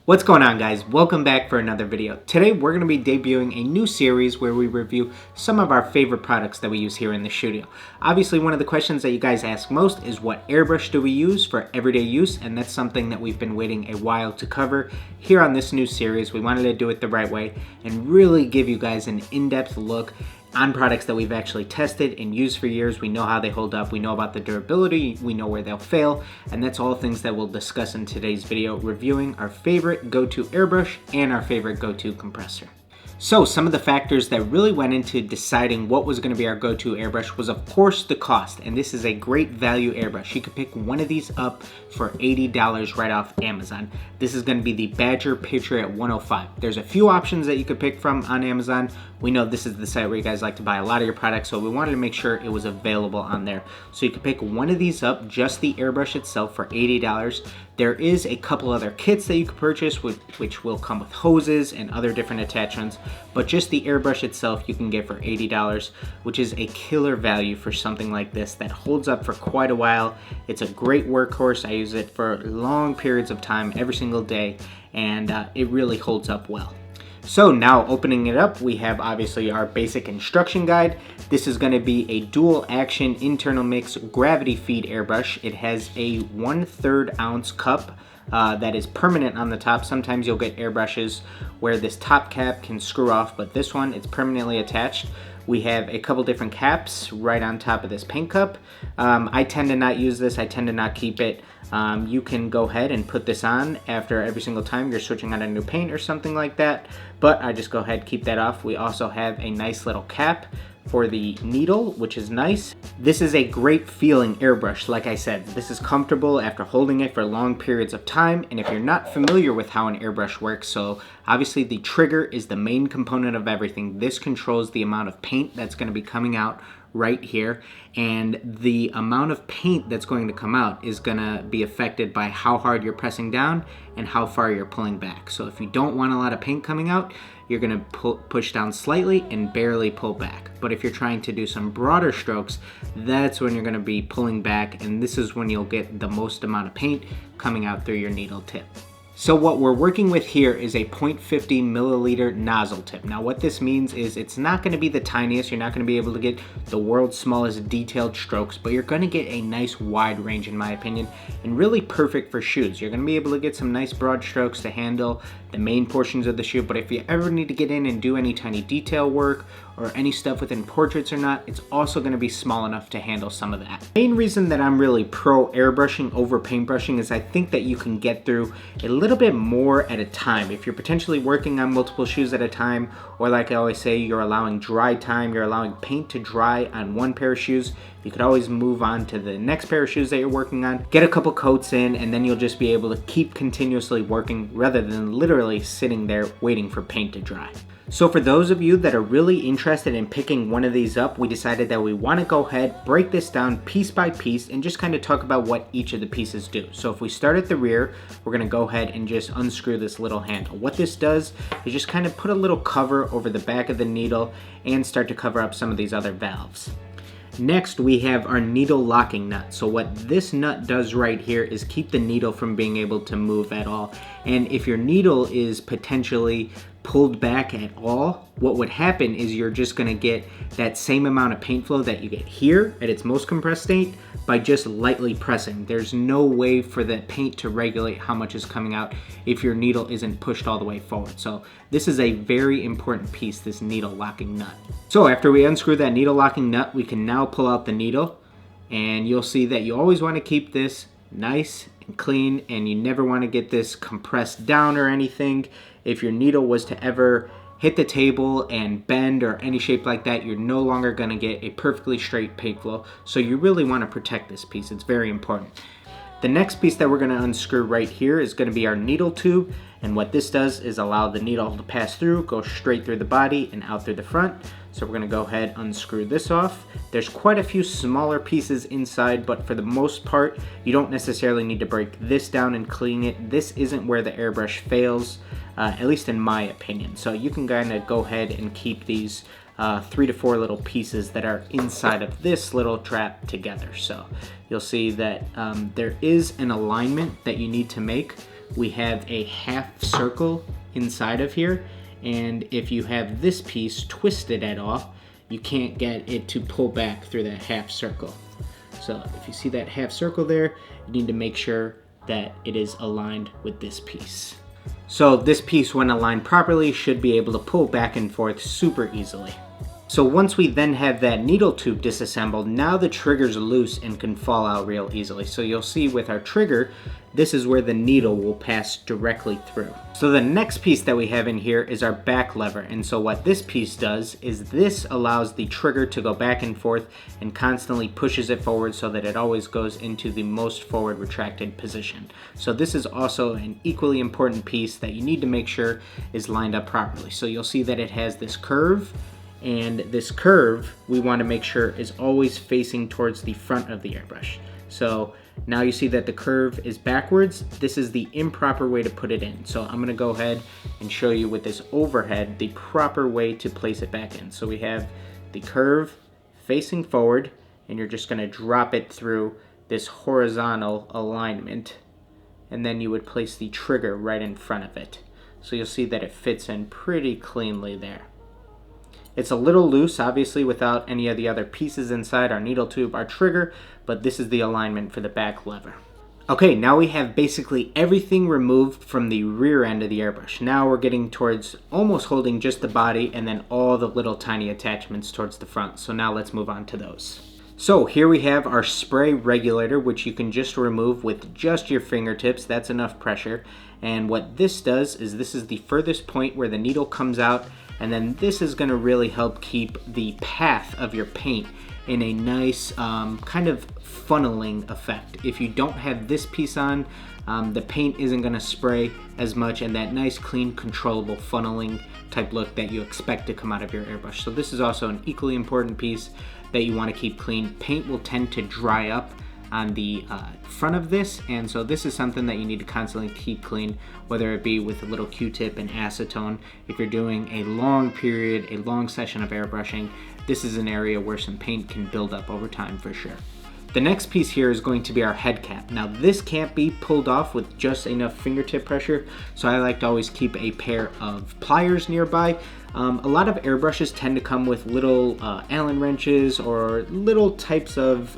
What's going on, guys? Welcome back for another video. Today we're going to be debuting a new series where we review some of our favorite products that we use here in the studio. Obviously, one of the questions that you guys ask most is what airbrush do we use for everyday use, and that's something that we've been waiting a while to cover here on this new series. We wanted to do it the right way and really give you guys an in-depth look on products that we've actually tested and used for years. We know how they hold up, we know about the durability, we know where they'll fail, and that's all things that we'll discuss in today's video, reviewing our favorite go-to airbrush and our favorite go-to compressor. So some of the factors that really went into deciding what was going to be our go-to airbrush was of course the cost, and this is a great value airbrush. You could pick one of these up for $80 right off Amazon. This is going to be the Badger Patriot 105. There's a few options that you could pick from on Amazon. We know this is the site where you guys like to buy a lot of your products, so we wanted to make sure it was available on there. So you could pick one of these up, just the airbrush itself, for $80. There is a couple other kits that you could purchase, which will come with hoses and other different attachments, but just the airbrush itself you can get for $80, which is a killer value for something like this that holds up for quite a while. It's a great workhorse. I use it for long periods of time every single day, and it really holds up well. So now opening it up, we have obviously our basic instruction guide. This is going to be a dual action internal mix gravity feed airbrush. It has a 1/3 ounce cup that is permanent on the top. Sometimes you'll get airbrushes where this top cap can screw off, but this one, it's permanently attached. We have a couple different caps right on top of this paint cup. I tend to not use this. I tend to not keep it. You can go ahead and put this on after every single time you're switching on a new paint or something like that, but I just go ahead and keep that off. We also have a nice little cap for the needle, which is nice. This is a great feeling airbrush. Like I said, this is comfortable after holding it for long periods of time. And if you're not familiar with how an airbrush works, so obviously the trigger is the main component of everything. This controls the amount of paint that's going to be coming out right here, and the amount of paint that's going to come out is going to be affected by how hard you're pressing down and how far you're pulling back. So if you don't want a lot of paint coming out, you're going to push down slightly and barely pull back. But if you're trying to do some broader strokes, that's when you're going to be pulling back, and this is when you'll get the most amount of paint coming out through your needle tip. So what we're working with here is a 0.50 milliliter nozzle tip. Now what this means is it's not going to be the tiniest. You're not going to be able to get the world's smallest detailed strokes, but you're going to get a nice wide range, in my opinion, and really perfect for shoes. You're going to be able to get some nice broad strokes to handle the main portions of the shoe, but if you ever need to get in and do any tiny detail work or any stuff within portraits or not, it's also going to be small enough to handle some of that. The main reason that I'm really pro airbrushing over paintbrushing is I think that you can get through a little bit more at a time. If you're potentially working on multiple shoes at a time, or like I always say, you're allowing dry time, you're allowing paint to dry on one pair of shoes, you could always move on to the next pair of shoes that you're working on, get a couple coats in, and then you'll just be able to keep continuously working rather than literally sitting there waiting for paint to dry. So for those of you that are really interested in picking one of these up, we decided that we want to go ahead, break this down piece by piece, and just kind of talk about what each of the pieces do. So if we start at the rear, we're going to go ahead and just unscrew this little handle. What this does is just kind of put a little cover over the back of the needle and start to cover up some of these other valves. Next, we have our needle locking nut. So what this nut does right here is keep the needle from being able to move at all. And if your needle is potentially pulled back at all, what would happen is you're just going to get that same amount of paint flow that you get here at its most compressed state by just lightly pressing. There's no way for the paint to regulate how much is coming out if your needle isn't pushed all the way forward. So this is a very important piece, this needle locking nut. So after we unscrew that needle locking nut, we can now pull out the needle, and you'll see that you always want to keep this nice and clean, and you never want to get this compressed down or anything. If your needle was to ever hit the table and bend or any shape like that, you're no longer going to get a perfectly straight paint flow. So you really want to protect this piece. It's very important. The next piece that we're going to unscrew right here is going to be our needle tube, and what this does is allow the needle to pass through, go straight through the body and out through the front. So we're going to go ahead and unscrew this off. There's quite a few smaller pieces inside, but for the most part, you don't necessarily need to break this down and clean it. This isn't where the airbrush fails, at least in my opinion. So you can kind of go ahead and keep these 3 to 4 little pieces that are inside of this little trap together. So you'll see that there is an alignment that you need to make we have a half circle inside of here, and if you have this piece twisted at all, you can't get it to pull back through that half circle. So if you see that half circle there, you need to make sure that it is aligned with this piece. So this piece, when aligned properly, should be able to pull back and forth super easily. So once we then have that needle tube disassembled, now the trigger's loose and can fall out real easily. So you'll see with our trigger, this is where the needle will pass directly through. So the next piece that we have in here is our back lever. And so what this piece does is this allows the trigger to go back and forth and constantly pushes it forward so that it always goes into the most forward retracted position. So this is also an equally important piece that you need to make sure is lined up properly. So you'll see that it has this curve, and this curve we want to make sure is always facing towards the front of the airbrush. So now you see that the curve is backwards. This is the improper way to put it in. So I'm going to go ahead and show you with this overhead the proper way to place it back in. So we have the curve facing forward, and you're just going to drop it through this horizontal alignment, and then you would place the trigger right in front of it. So you'll see that it fits in pretty cleanly there. It's a little loose, obviously, without any of the other pieces inside, our needle tube, our trigger, but this is the alignment for the back lever. Okay, now we have basically everything removed from the rear end of the airbrush. Now we're getting towards almost holding just the body and then all the little tiny attachments towards the front. So now let's move on to those. So here we have our spray regulator, which you can just remove with just your fingertips. That's enough pressure. And what this does is this is the furthest point where the needle comes out, and then this is going to really help keep the path of your paint in a nice kind of funneling effect. If you don't have this piece on, the paint isn't going to spray as much, and that nice, clean, controllable funneling type look that you expect to come out of your airbrush. So this is also an equally important piece that you want to keep clean. Paint will tend to dry up on the front of this, and so this is something that you need to constantly keep clean, whether it be with a little Q-tip and acetone. If you're doing a long period, a long session of airbrushing, this is an area where some paint can build up over time for sure. The next piece here is going to be our head cap. Now this can't be pulled off with just enough fingertip pressure, so I like to always keep a pair of pliers nearby. A lot of airbrushes tend to come with little Allen wrenches or little types of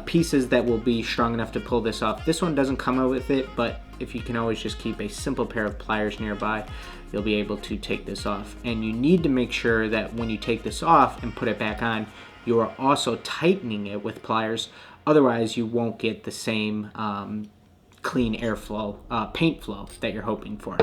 pieces that will be strong enough to pull this off. This one doesn't come out with it, but if you can always just keep a simple pair of pliers nearby, you'll be able to take this off. And you need to make sure that when you take this off and put it back on, you are also tightening it with pliers. Otherwise, you won't get the same clean airflow, paint flow that you're hoping for.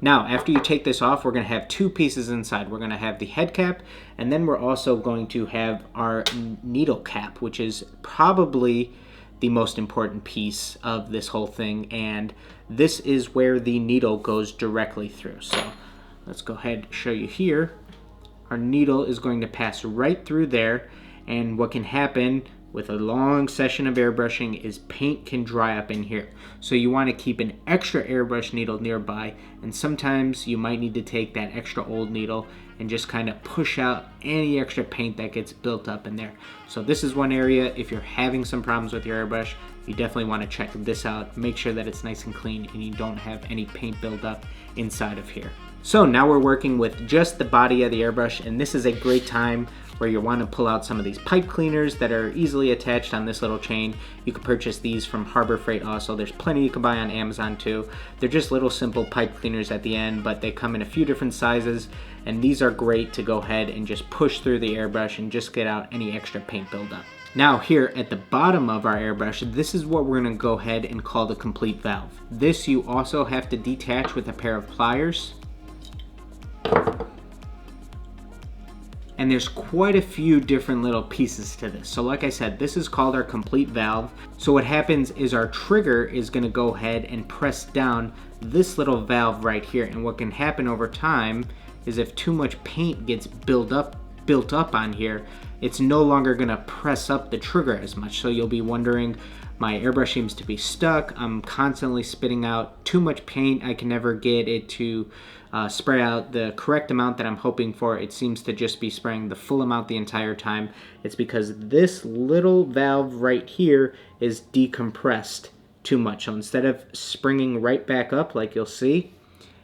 Now, after you take this off, we're going to have two pieces inside. We're going to have the head cap, and then we're also going to have our needle cap, which is probably the most important piece of this whole thing, and this is where the needle goes directly through. So let's go ahead and show you here. Our needle is going to pass right through there, and what can happen with a long session of airbrushing is paint can dry up in here. So you want to keep an extra airbrush needle nearby, and sometimes you might need to take that extra old needle and just kind of push out any extra paint that gets built up in there. So this is one area, if you're having some problems with your airbrush, you definitely want to check this out. Make sure that it's nice and clean and you don't have any paint buildup inside of here. So now we're working with just the body of the airbrush, and this is a great time where you want to pull out some of these pipe cleaners that are easily attached on this little chain. You can purchase these from Harbor Freight also. There's plenty you can buy on Amazon too. They're just little simple pipe cleaners at the end, but they come in a few different sizes, and these are great to go ahead and just push through the airbrush and just get out any extra paint buildup. Now here at the bottom of our airbrush, this is what we're going to go ahead and call the complete valve. This you also have to detach with a pair of pliers. And there's quite a few different little pieces to this. So like I said, this is called our complete valve. So what happens is our trigger is going to go ahead and press down this little valve right here. And what can happen over time is if too much paint gets built up on here, it's no longer going to press up the trigger as much. So you'll be wondering, my airbrush seems to be stuck. I'm constantly spitting out too much paint. I can never get it to spray out the correct amount that I'm hoping for. It seems to just be spraying the full amount the entire time. It's because this little valve right here is decompressed too much. So instead of springing right back up like you'll see,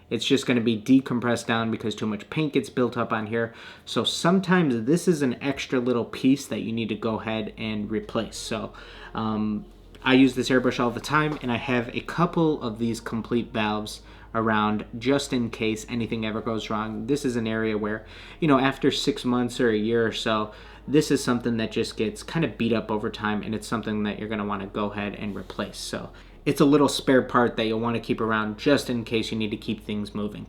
it's just going to be decompressed down because too much paint gets built up on here. So sometimes this is an extra little piece that you need to go ahead and replace. So I use this airbrush all the time, and I have a couple of these complete valves around just in case anything ever goes wrong. This is an area where, you know, after 6 months or a year or so, this is something that just gets kind of beat up over time, and it's something that you're going to want to go ahead and replace. So it's a little spare part that you'll want to keep around just in case you need to keep things moving.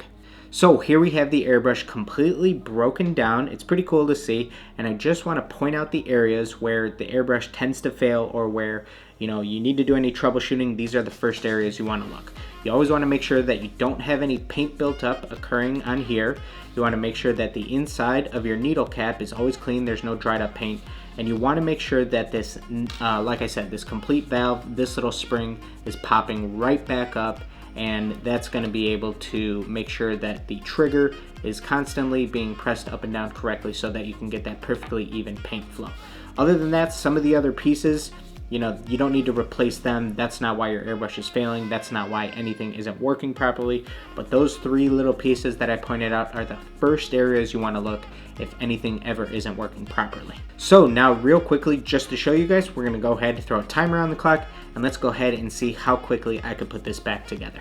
So here we have the airbrush completely broken down. It's pretty cool to see, and I just want to point out the areas where the airbrush tends to fail, or where, you know, you need to do any troubleshooting. These are the first areas you want to look. You always want to make sure that you don't have any paint built up occurring on here. You want to make sure that the inside of your needle cap is always clean, there's no dried up paint. And you want to make sure that this, like I said, this complete valve, this little spring is popping right back up, and that's going to be able to make sure that the trigger is constantly being pressed up and down correctly so that you can get that perfectly even paint flow. Other than that, some of the other pieces, you know, you don't need to replace them. That's not why your airbrush is failing. That's not why anything isn't working properly. But those 3 little pieces that I pointed out are the first areas you want to look if anything ever isn't working properly. So now real quickly, just to show you guys, we're going to go ahead and throw a timer on the clock, and let's go ahead and see how quickly I could put this back together.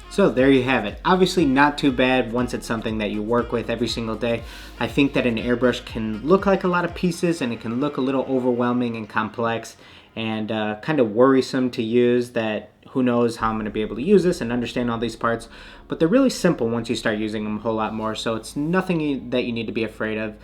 So there you have it. Obviously not too bad once it's something that you work with every single day. I think that an airbrush can look like a lot of pieces, and it can look a little overwhelming and complex and kind of worrisome to use, that who knows how I'm going to be able to use this and understand all these parts. But they're really simple once you start using them a whole lot more, so it's nothing that you need to be afraid of.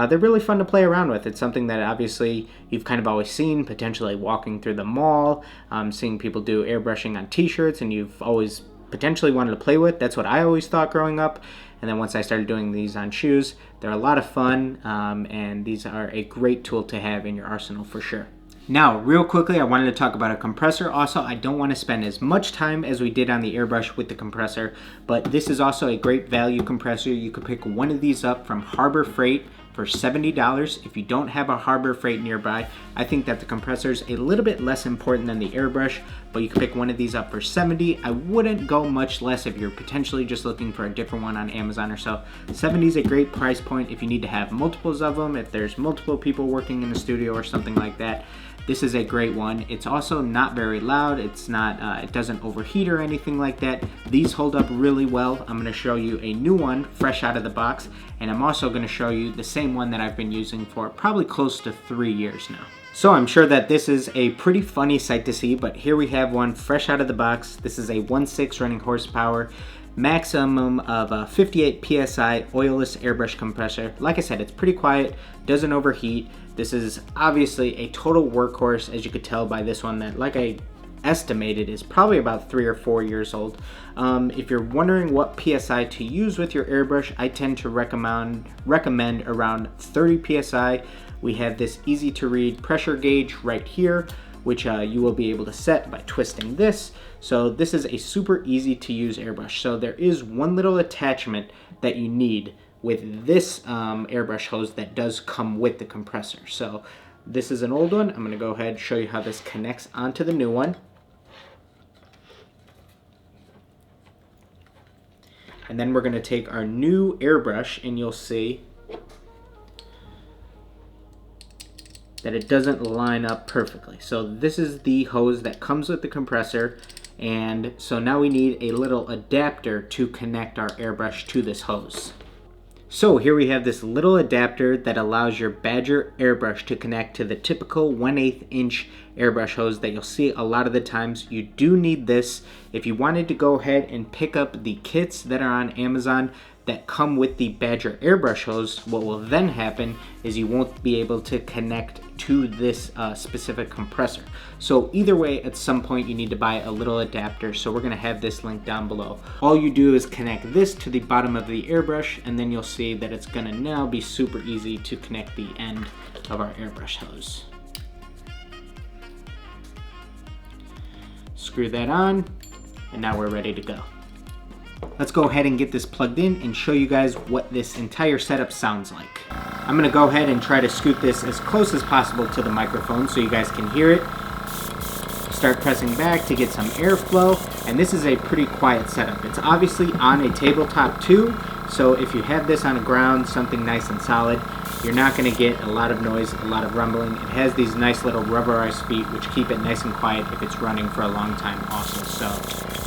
They're really fun to play around with. It's something that obviously you've kind of always seen, potentially walking through the mall, seeing people do airbrushing on t-shirts, and you've always potentially wanted to play with. That's what I always thought growing up. And then once I started doing these on shoes, they're a lot of fun, and these are a great tool to have in your arsenal for sure. Now, real quickly, I wanted to talk about a compressor. Also, I don't want to spend as much time as we did on the airbrush with the compressor, but this is also a great value compressor. You could pick one of these up from Harbor Freight for $70. If you don't have a Harbor Freight nearby, I think that the compressor is a little bit less important than the airbrush, but you can pick one of these up for $70. I wouldn't go much less if you're potentially just looking for a different one on Amazon or so. $70 is a great price point if you need to have multiples of them, if there's multiple people working in the studio or something like that. This is a great one. It's also not very loud. It's not, it doesn't overheat or anything like that. These hold up really well. I'm gonna show you a new one fresh out of the box, and I'm also gonna show you the same one that I've been using for probably close to 3 years now. So I'm sure that this is a pretty funny sight to see, but here we have one fresh out of the box. This is a 1.6 running horsepower, maximum of 58 PSI oilless airbrush compressor. Like I said, it's pretty quiet, doesn't overheat. This is obviously a total workhorse, as you could tell by this one that, like I estimated, is probably about 3 or 4 years old. If you're wondering what PSI to use with your airbrush, I tend to recommend around 30 PSI. We have this easy to read pressure gauge right here, which you will be able to set by twisting this. So this is a super easy to use airbrush. So there is one little attachment that you need with this airbrush hose that does come with the compressor. So this is an old one. I'm gonna go ahead and show you how this connects onto the new one. And then we're gonna take our new airbrush, and you'll see that it doesn't line up perfectly. So this is the hose that comes with the compressor, and so now we need a little adapter to connect our airbrush to this hose. So here we have this little adapter that allows your Badger airbrush to connect to the typical 1/8 inch airbrush hose that you'll see a lot of the times. You do need this if you wanted to go ahead and pick up the kits that are on Amazon that come with the Badger airbrush hose. What will then happen is you won't be able to connect to this specific compressor. So either way, at some point you need to buy a little adapter, so we're gonna have this link down below. All you do is connect this to the bottom of the airbrush, and then you'll see that it's gonna now be super easy to connect the end of our airbrush hose. Screw that on, and now we're ready to go. let's go ahead and get this plugged in and show you guys what this entire setup sounds like. I'm gonna go ahead and try to scoot this as close as possible to the microphone so you guys can hear it. Start pressing back to get some airflow, and this is a pretty quiet setup. It's obviously on a tabletop too, so if you have this on the ground, something nice and solid, you're not going to get a lot of noise, a lot of rumbling. It has these nice little rubberized feet which keep it nice and quiet if it's running for a long time also. So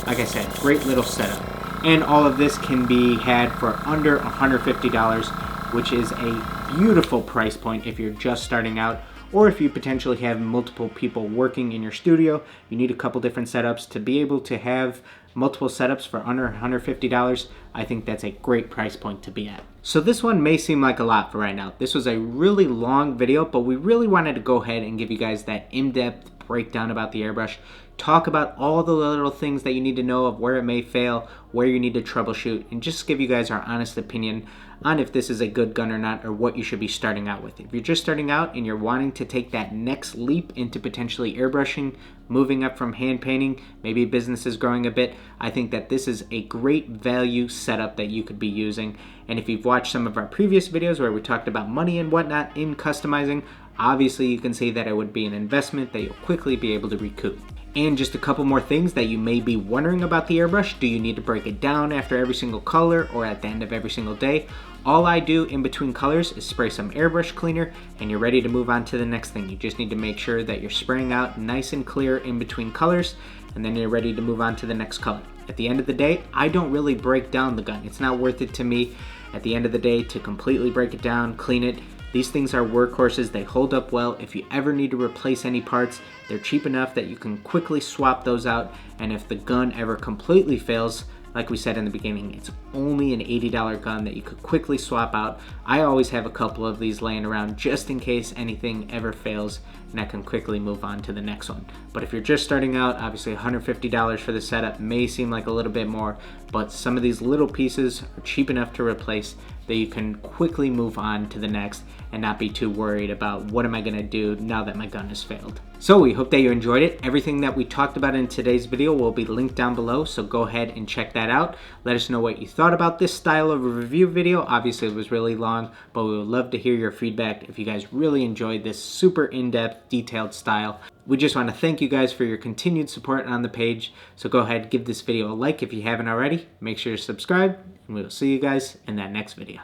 like I said, great little setup. And all of this can be had for under $150, which is a beautiful price point if you're just starting out, or if you potentially have multiple people working in your studio. You need a couple different setups to be able to have multiple setups for under $150. I think that's a great price point to be at. So this one may seem like a lot for right now. This was a really long video, but we really wanted to go ahead and give you guys that in-depth breakdown about the airbrush, talk about all the little things that you need to know of where it may fail, where you need to troubleshoot, and just give you guys our honest opinion on if this is a good gun or not, or what you should be starting out with. If you're just starting out and you're wanting to take that next leap into potentially airbrushing, moving up from hand painting, maybe business is growing a bit, I think that this is a great value setup that you could be using. And if you've watched some of our previous videos where we talked about money and whatnot in customizing, obviously you can see that it would be an investment that you'll quickly be able to recoup. And just a couple more things that you may be wondering about the airbrush. Do you need to break it down after every single color or at the end of every single day? All I do in between colors is spray some airbrush cleaner and you're ready to move on to the next thing. You just need to make sure that you're spraying out nice and clear in between colors, and then you're ready to move on to the next color. At the end of the day, I don't really break down the gun. It's not worth it to me at the end of the day to completely break it down, clean it. These things are workhorses, they hold up well. If you ever need to replace any parts, they're cheap enough that you can quickly swap those out. And if the gun ever completely fails, like we said in the beginning, it's only an $80 gun that you could quickly swap out. I always have a couple of these laying around just in case anything ever fails, and I can quickly move on to the next one. But if you're just starting out, obviously $150 for the setup may seem like a little bit more, but some of these little pieces are cheap enough to replace that you can quickly move on to the next and not be too worried about what am I gonna do now that my gun has failed. So we hope that you enjoyed it. Everything that we talked about in today's video will be linked down below, so go ahead and check that out. Let us know what you thought about this style of a review video. Obviously it was really long, but we would love to hear your feedback if you guys really enjoyed this super in-depth, detailed style. We just want to thank you guys for your continued support on the page, so go ahead, give this video a like if you haven't already. Make sure to subscribe, and we will see you guys in that next video.